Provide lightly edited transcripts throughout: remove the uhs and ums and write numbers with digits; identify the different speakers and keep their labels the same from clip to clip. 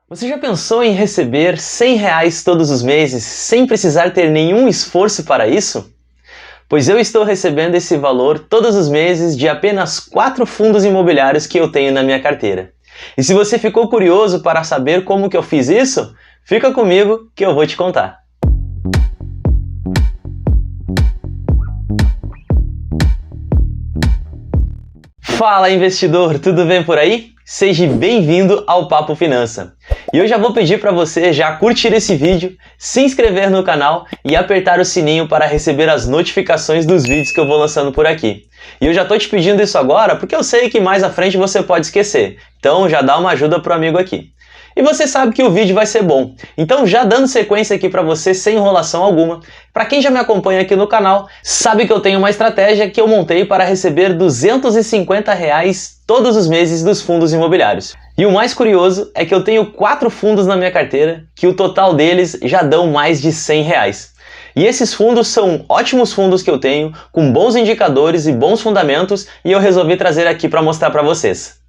Speaker 1: Você já pensou em receber R$ 100 todos os meses sem precisar ter nenhum esforço para isso? Pois eu estou recebendo esse valor todos os meses de apenas 4 fundos imobiliários que eu tenho na minha carteira. E se você ficou curioso para saber como que eu fiz isso, fica comigo que eu vou te contar. Fala investidor, tudo bem por aí? Seja bem-vindo ao Papo Finança. E eu já vou pedir para você já curtir esse vídeo, se inscrever no canal e apertar o sininho para receber as notificações dos vídeos que eu vou lançando por aqui. E eu já tô te pedindo isso agora porque eu sei que mais à frente você pode esquecer. Então já dá uma ajuda pro amigo aqui. E você sabe que o vídeo vai ser bom. Então já dando sequência aqui para você sem enrolação alguma, para quem já me acompanha aqui no canal, sabe que eu tenho uma estratégia que eu montei para receber R$ 250 todos os meses dos fundos imobiliários. E o mais curioso é que eu tenho 4 fundos na minha carteira, que o total deles já dão mais de R$ 100. E esses fundos são ótimos fundos que eu tenho, com bons indicadores e bons fundamentos, e eu resolvi trazer aqui para mostrar para vocês.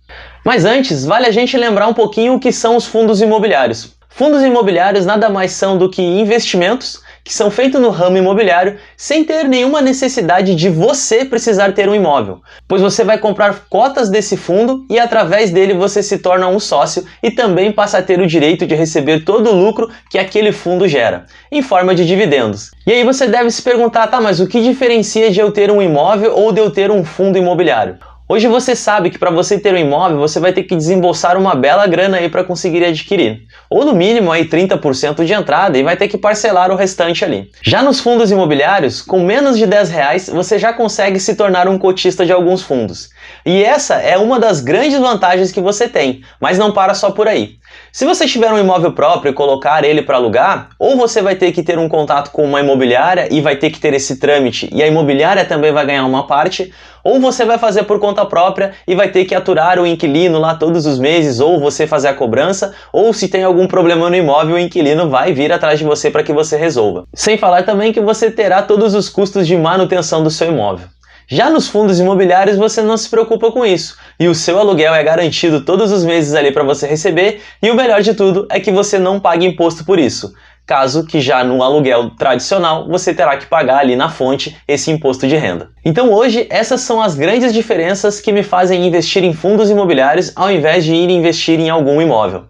Speaker 1: Mas antes, vale a gente lembrar um pouquinho o que são os fundos imobiliários. Fundos imobiliários nada mais são do que investimentos que são feitos no ramo imobiliário sem ter nenhuma necessidade de você precisar ter um imóvel, pois você vai comprar cotas desse fundo e através dele você se torna um sócio e também passa a ter o direito de receber todo o lucro que aquele fundo gera, em forma de dividendos. E aí você deve se perguntar, tá, mas o que diferencia de eu ter um imóvel ou de eu ter um fundo imobiliário? Hoje você sabe que para você ter um imóvel, você vai ter que desembolsar uma bela grana aí para conseguir adquirir. Ou no mínimo aí 30% de entrada e vai ter que parcelar o restante ali. Já nos fundos imobiliários, com menos de R$ 10, você já consegue se tornar um cotista de alguns fundos. E essa é uma das grandes vantagens que você tem, mas não para só por aí. Se você tiver um imóvel próprio e colocar ele para alugar, ou você vai ter que ter um contato com uma imobiliária e vai ter que ter esse trâmite e a imobiliária também vai ganhar uma parte, ou você vai fazer por conta própria e vai ter que aturar o inquilino lá todos os meses, ou você fazer a cobrança, ou se tem algum problema no imóvel, o inquilino vai vir atrás de você para que você resolva. Sem falar também que você terá todos os custos de manutenção do seu imóvel. Já nos fundos imobiliários você não se preocupa com isso, e o seu aluguel é garantido todos os meses ali para você receber, e o melhor de tudo é que você não paga imposto por isso. Caso que já no aluguel tradicional você terá que pagar ali na fonte esse imposto de renda. Então hoje essas são as grandes diferenças que me fazem investir em fundos imobiliários ao invés de ir investir em algum imóvel.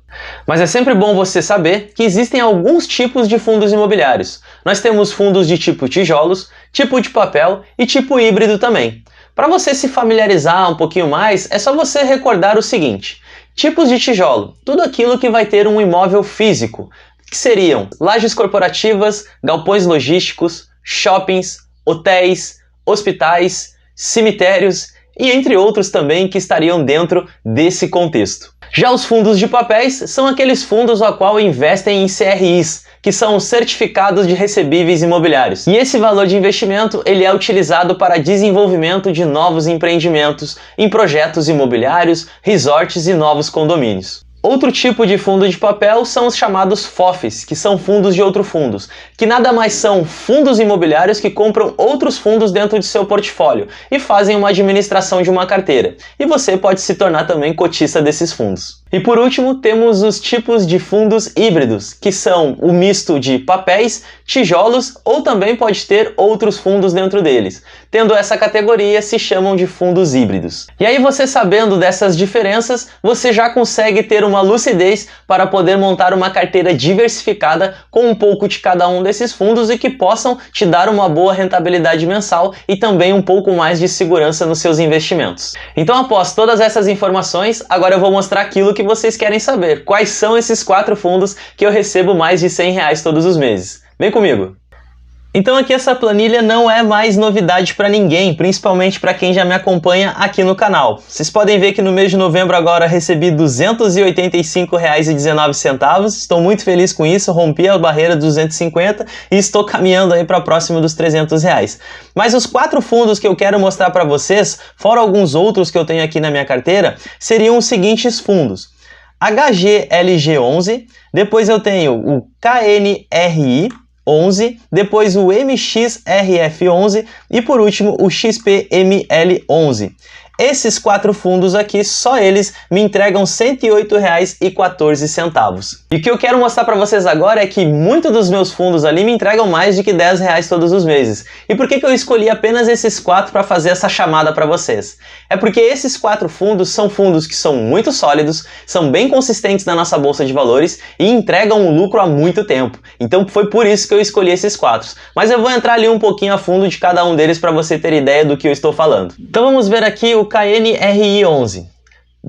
Speaker 1: Mas é sempre bom você saber que existem alguns tipos de fundos imobiliários. Nós temos fundos de tipo tijolos, tipo de papel e tipo híbrido também. Para você se familiarizar um pouquinho mais, é só você recordar o seguinte: tipos de tijolo, tudo aquilo que vai ter um imóvel físico, que seriam lajes corporativas, galpões logísticos, shoppings, hotéis, hospitais, cemitérios e entre outros também que estariam dentro desse contexto. Já os fundos de papéis são aqueles fundos a qual investem em CRIs, que são certificados de recebíveis imobiliários. E esse valor de investimento ele é utilizado para desenvolvimento de novos empreendimentos em projetos imobiliários, resorts e novos condomínios. Outro tipo de fundo de papel são os chamados FOFs, que são fundos de outros fundos, que nada mais são fundos imobiliários que compram outros fundos dentro de seu portfólio e fazem uma administração de uma carteira. E você pode se tornar também cotista desses fundos. E por último, temos os tipos de fundos híbridos, que são o misto de papéis, tijolos ou também pode ter outros fundos dentro deles. Tendo essa categoria, se chamam de fundos híbridos. E aí você sabendo dessas diferenças, você já consegue ter uma lucidez para poder montar uma carteira diversificada com um pouco de cada um desses fundos e que possam te dar uma boa rentabilidade mensal e também um pouco mais de segurança nos seus investimentos. Então, após todas essas informações, agora eu vou mostrar aquilo que vocês querem saber. Quais são esses 4 fundos que eu recebo mais de R$ 100 todos os meses? Vem comigo! Então aqui essa planilha não é mais novidade para ninguém, principalmente para quem já me acompanha aqui no canal. Vocês podem ver que no mês de novembro agora recebi R$ 285,19, estou muito feliz com isso, rompi a barreira dos 250 e estou caminhando aí para próximo dos R$ 300. Mas os 4 fundos que eu quero mostrar para vocês, fora alguns outros que eu tenho aqui na minha carteira, seriam os seguintes fundos: HGLG11, depois eu tenho o KNRI 11, depois o MXRF11 e por último o XPML11. Esses 4 fundos aqui, só eles me entregam R$ 108,14. E o que eu quero mostrar para vocês agora é que muitos dos meus fundos ali me entregam mais de que R$10 todos os meses. E por que eu escolhi apenas esses 4 para fazer essa chamada para vocês? É porque esses 4 fundos são fundos que são muito sólidos, são bem consistentes na nossa bolsa de valores e entregam um lucro há muito tempo. Então foi por isso que eu escolhi esses 4. Mas eu vou entrar ali um pouquinho a fundo de cada um deles para você ter ideia do que eu estou falando. Então vamos ver aqui o KNRI11.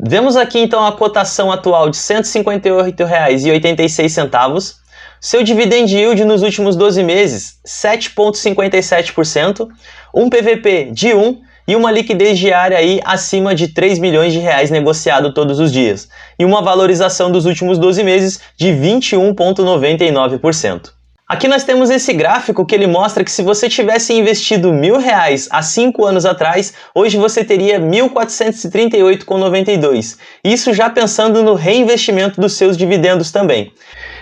Speaker 1: Vemos aqui então a cotação atual de R$ 158,86. Seu dividend yield nos últimos 12 meses, 7,57%, um PVP de 1 e uma liquidez diária aí acima de R$ 3 milhões negociado todos os dias, e uma valorização dos últimos 12 meses de 21,99%. Aqui nós temos esse gráfico que ele mostra que se você tivesse investido R$1.000 há 5 anos atrás, hoje você teria R$ 1.438,92. Isso já pensando no reinvestimento dos seus dividendos também.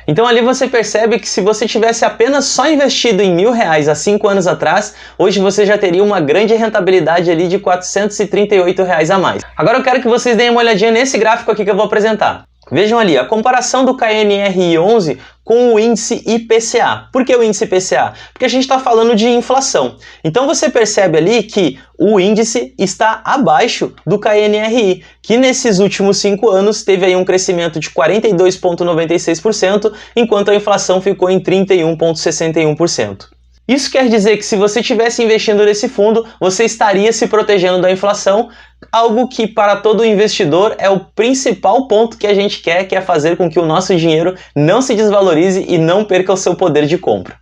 Speaker 1: Então ali você percebe que se você tivesse apenas só investido em R$1.000 há 5 anos atrás, hoje você já teria uma grande rentabilidade ali de R$ 438 a mais. Agora eu quero que vocês deem uma olhadinha nesse gráfico aqui que eu vou apresentar. Vejam ali, a comparação do KNRI11 com o índice IPCA. Por que o índice IPCA? Porque a gente está falando de inflação. Então você percebe ali que o índice está abaixo do KNRI, que nesses últimos 5 anos teve aí um crescimento de 42,96%, enquanto a inflação ficou em 31,61%. Isso quer dizer que se você estivesse investindo nesse fundo, você estaria se protegendo da inflação, algo que para todo investidor é o principal ponto que a gente quer, que é fazer com que o nosso dinheiro não se desvalorize e não perca o seu poder de compra.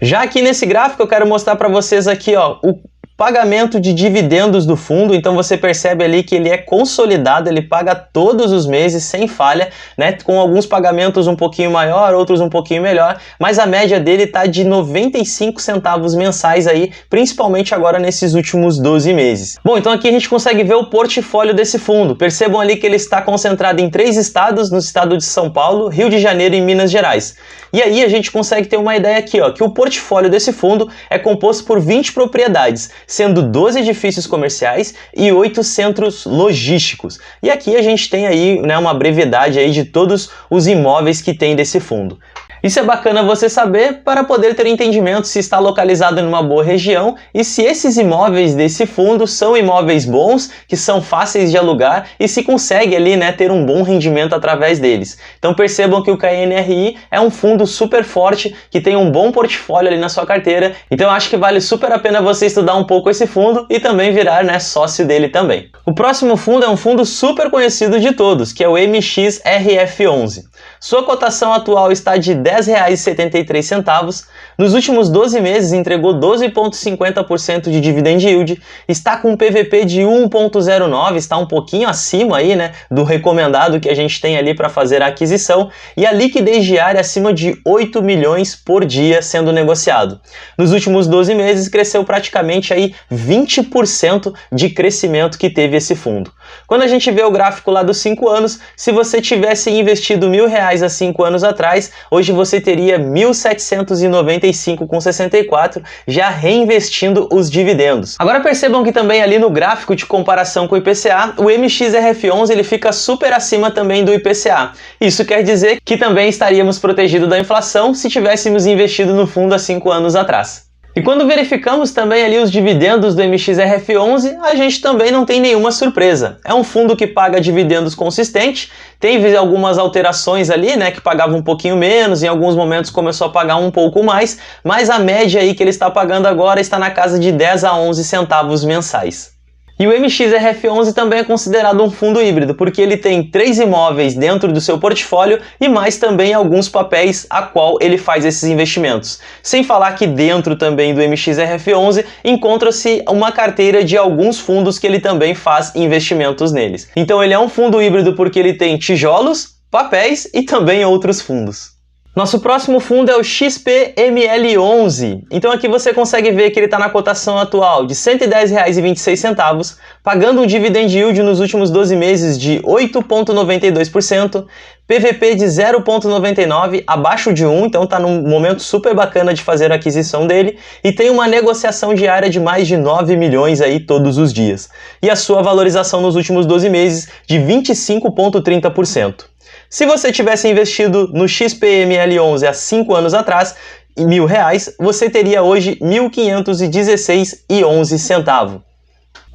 Speaker 1: Já aqui nesse gráfico eu quero mostrar para vocês aqui, ó, o pagamento de dividendos do fundo. Então você percebe ali que ele é consolidado, ele paga todos os meses sem falha, né? Com alguns pagamentos um pouquinho maior, outros um pouquinho melhor, mas a média dele está de 95 centavos mensais aí, principalmente agora nesses últimos 12 meses. Bom, então aqui a gente consegue ver o portfólio desse fundo. Percebam ali que ele está concentrado em 3 estados, no estado de São Paulo, Rio de Janeiro e Minas Gerais. E aí a gente consegue ter uma ideia aqui, ó, que o portfólio desse fundo é composto por 20 propriedades, sendo 12 edifícios comerciais e 8 centros logísticos. E aqui a gente tem aí, né, uma brevidade aí de todos os imóveis que tem desse fundo. Isso é bacana você saber para poder ter entendimento se está localizado em uma boa região e se esses imóveis desse fundo são imóveis bons, que são fáceis de alugar e se consegue ali, né, ter um bom rendimento através deles. Então percebam que o KNRI é um fundo super forte, que tem um bom portfólio ali na sua carteira, então eu acho que vale super a pena você estudar um pouco esse fundo e também virar, né, sócio dele também. O próximo fundo é um fundo super conhecido de todos, que é o MXRF11. Sua cotação atual está de R$ 10,73, nos últimos 12 meses entregou 12,50% de dividend yield, está com um PVP de 1,09, está um pouquinho acima aí, né, do recomendado que a gente tem ali para fazer a aquisição, e a liquidez diária acima de 8 milhões por dia sendo negociado. Nos últimos 12 meses cresceu praticamente aí 20% de crescimento que teve esse fundo. Quando a gente vê o gráfico lá dos 5 anos, se você tivesse investido R$1.000 há 5 anos atrás, hoje você teria R$ 1.795,64, já reinvestindo os dividendos. Agora percebam que também ali no gráfico de comparação com o IPCA, o MXRF11 ele fica super acima também do IPCA. Isso quer dizer que também estaríamos protegidos da inflação se tivéssemos investido no fundo há 5 anos atrás. E quando verificamos também ali os dividendos do MXRF11, a gente também não tem nenhuma surpresa. É um fundo que paga dividendos consistente, teve algumas alterações ali, né, que pagava um pouquinho menos, em alguns momentos começou a pagar um pouco mais, mas a média aí que ele está pagando agora está na casa de 10 a 11 centavos mensais. E o MXRF11 também é considerado um fundo híbrido, porque ele tem 3 imóveis dentro do seu portfólio e mais também alguns papéis a qual ele faz esses investimentos. Sem falar que dentro também do MXRF11 encontra-se uma carteira de alguns fundos que ele também faz investimentos neles. Então ele é um fundo híbrido porque ele tem tijolos, papéis e também outros fundos. Nosso próximo fundo é o XPML11. Então aqui você consegue ver que ele está na cotação atual de R$ 110,26, pagando um dividend yield nos últimos 12 meses de 8,92%, PVP de 0,99, abaixo de 1, então está num momento super bacana de fazer a aquisição dele, e tem uma negociação diária de mais de 9 milhões aí todos os dias. E a sua valorização nos últimos 12 meses de 25,30%. Se você tivesse investido no XPML11 há 5 anos atrás, em R$1.000, você teria hoje R$ 1.516,11.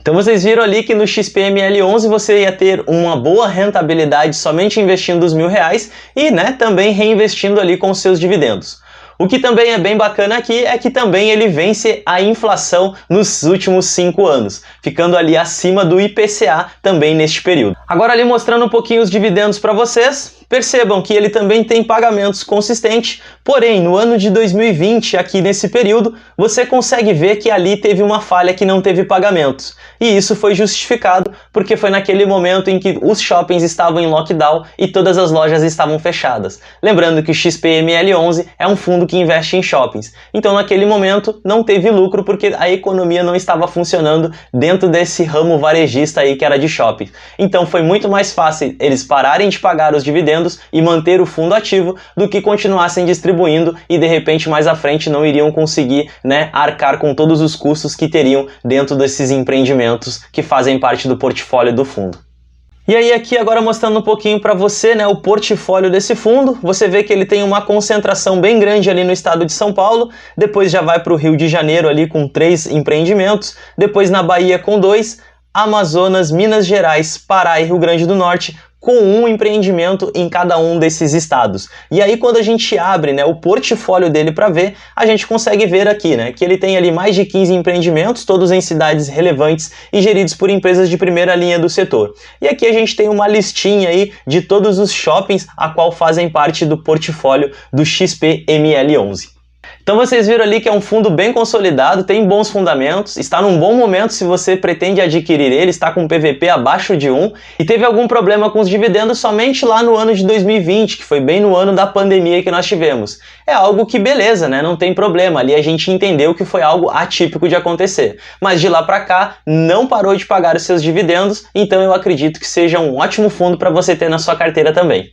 Speaker 1: Então vocês viram ali que no XPML11 você ia ter uma boa rentabilidade somente investindo os R$1.000 e também reinvestindo ali com os seus dividendos. O que também é bem bacana aqui é que também ele vence a inflação nos últimos 5 anos, ficando ali acima do IPCA também neste período. Agora ali mostrando um pouquinho os dividendos para vocês, percebam que ele também tem pagamentos consistentes, porém no ano de 2020, aqui nesse período, você consegue ver que ali teve uma falha que não teve pagamentos. E isso foi justificado porque foi naquele momento em que os shoppings estavam em lockdown e todas as lojas estavam fechadas. Lembrando que o XPML11 é um fundo que investe em shoppings. Então naquele momento não teve lucro porque a economia não estava funcionando dentro desse ramo varejista aí que era de shopping. Então foi muito mais fácil eles pararem de pagar os dividendos e manter o fundo ativo do que continuassem distribuindo e de repente mais à frente não iriam conseguir arcar com todos os custos que teriam dentro desses empreendimentos que fazem parte do portfólio do fundo. E aí aqui agora mostrando um pouquinho para você o portfólio desse fundo, você vê que ele tem uma concentração bem grande ali no estado de São Paulo, depois já vai para o Rio de Janeiro ali com 3 empreendimentos, depois na Bahia com 2, Amazonas, Minas Gerais, Pará e Rio Grande do Norte, com um empreendimento em cada um desses estados. E aí quando a gente abre o portfólio dele para ver, a gente consegue ver aqui que ele tem ali mais de 15 empreendimentos, todos em cidades relevantes e geridos por empresas de primeira linha do setor. E aqui a gente tem uma listinha aí de todos os shoppings a qual fazem parte do portfólio do XPML11. Então vocês viram ali que é um fundo bem consolidado, tem bons fundamentos, está num bom momento se você pretende adquirir ele, está com um PVP abaixo de 1 e teve algum problema com os dividendos somente lá no ano de 2020, que foi bem no ano da pandemia que nós tivemos. É algo que beleza, não tem problema, ali a gente entendeu que foi algo atípico de acontecer. Mas de lá para cá não parou de pagar os seus dividendos, então eu acredito que seja um ótimo fundo para você ter na sua carteira também.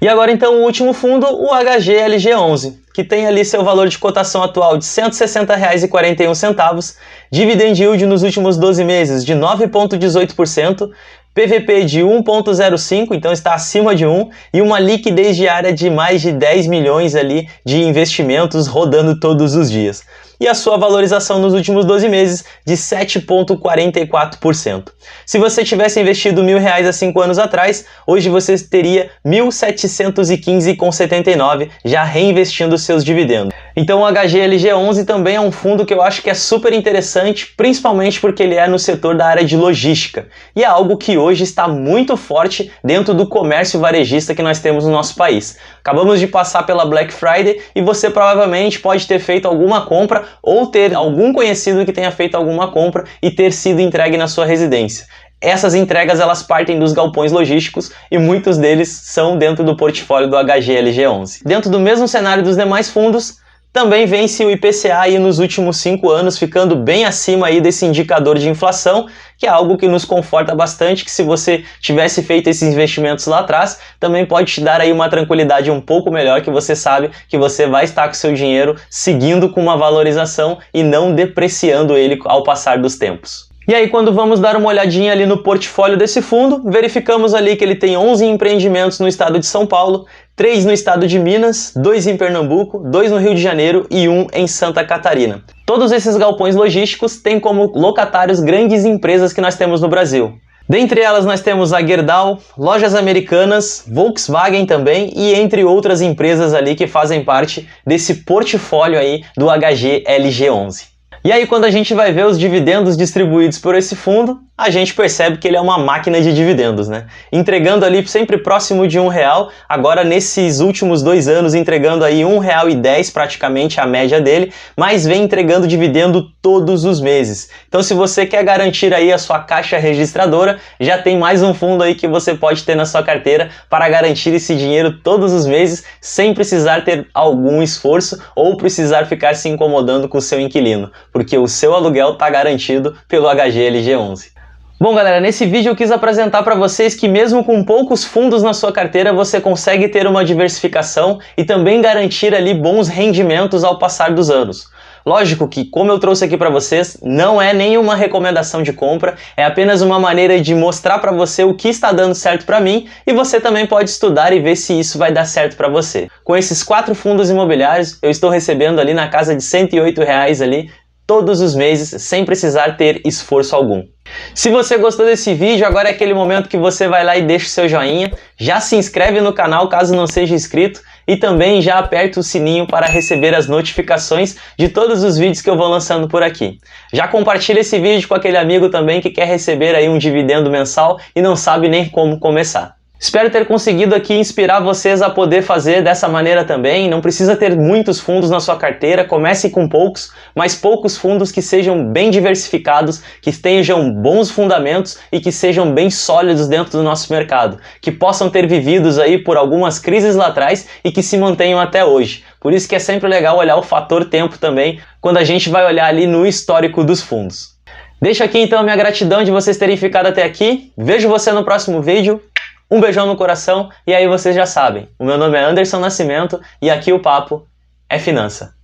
Speaker 1: E agora então o último fundo, o HGLG11, que tem ali seu valor de cotação atual de R$ 160,41, dividend yield nos últimos 12 meses de 9,18%, PVP de 1,05, então está acima de 1, e uma liquidez diária de mais de 10 milhões ali de investimentos rodando todos os dias. E a sua valorização nos últimos 12 meses de 7,44%. Se você tivesse investido R$1.000 há 5 anos atrás, hoje você teria R$ 1.715,79 já reinvestindo seus dividendos. Então o HGLG11 também é um fundo que eu acho que é super interessante, principalmente porque ele é no setor da área de logística. E é algo que hoje está muito forte dentro do comércio varejista que nós temos no nosso país. Acabamos de passar pela Black Friday e você provavelmente pode ter feito alguma compra ou ter algum conhecido que tenha feito alguma compra e ter sido entregue na sua residência. Essas entregas elas partem dos galpões logísticos e muitos deles são dentro do portfólio do HGLG11. Dentro do mesmo cenário dos demais fundos, também vence o IPCA aí nos últimos 5 anos, ficando bem acima aí desse indicador de inflação, que é algo que nos conforta bastante, que se você tivesse feito esses investimentos lá atrás, também pode te dar aí uma tranquilidade um pouco melhor, que você sabe que você vai estar com seu dinheiro seguindo com uma valorização e não depreciando ele ao passar dos tempos. E aí quando vamos dar uma olhadinha ali no portfólio desse fundo, verificamos ali que ele tem 11 empreendimentos no estado de São Paulo, 3 no estado de Minas, 2 em Pernambuco, 2 no Rio de Janeiro e 1 em Santa Catarina. Todos esses galpões logísticos têm como locatários grandes empresas que nós temos no Brasil. Dentre elas nós temos a Gerdau, Lojas Americanas, Volkswagen também e entre outras empresas ali que fazem parte desse portfólio aí do HGLG11. E aí quando a gente vai ver os dividendos distribuídos por esse fundo, a gente percebe que ele é uma máquina de dividendos, né? Entregando ali sempre próximo de R$1, agora nesses últimos 2 anos entregando aí R$1,10 praticamente a média dele, mas vem entregando dividendo todos os meses. Então se você quer garantir aí a sua caixa registradora, já tem mais um fundo aí que você pode ter na sua carteira para garantir esse dinheiro todos os meses, sem precisar ter algum esforço ou precisar ficar se incomodando com o seu inquilino, porque o seu aluguel está garantido pelo HGLG11. Bom galera, nesse vídeo eu quis apresentar para vocês que mesmo com poucos fundos na sua carteira, você consegue ter uma diversificação e também garantir ali bons rendimentos ao passar dos anos. Lógico que, como eu trouxe aqui para vocês, não é nenhuma recomendação de compra, é apenas uma maneira de mostrar para você o que está dando certo para mim e você também pode estudar e ver se isso vai dar certo para você. Com esses 4 fundos imobiliários, eu estou recebendo ali na casa de R$108 ali, todos os meses, sem precisar ter esforço algum. Se você gostou desse vídeo, agora é aquele momento que você vai lá e deixa o seu joinha, já se inscreve no canal caso não seja inscrito e também já aperta o sininho para receber as notificações de todos os vídeos que eu vou lançando por aqui. Já compartilha esse vídeo com aquele amigo também que quer receber aí um dividendo mensal e não sabe nem como começar. Espero ter conseguido aqui inspirar vocês a poder fazer dessa maneira também. Não precisa ter muitos fundos na sua carteira, comece com poucos, mas poucos fundos que sejam bem diversificados, que tenham bons fundamentos e que sejam bem sólidos dentro do nosso mercado, que possam ter vividos aí por algumas crises lá atrás e que se mantenham até hoje. Por isso que é sempre legal olhar o fator tempo também, quando a gente vai olhar ali no histórico dos fundos. Deixo aqui então a minha gratidão de vocês terem ficado até aqui. Vejo você no próximo vídeo. Um beijão no coração e aí vocês já sabem, o meu nome é Anderson Nascimento e aqui o papo é finança.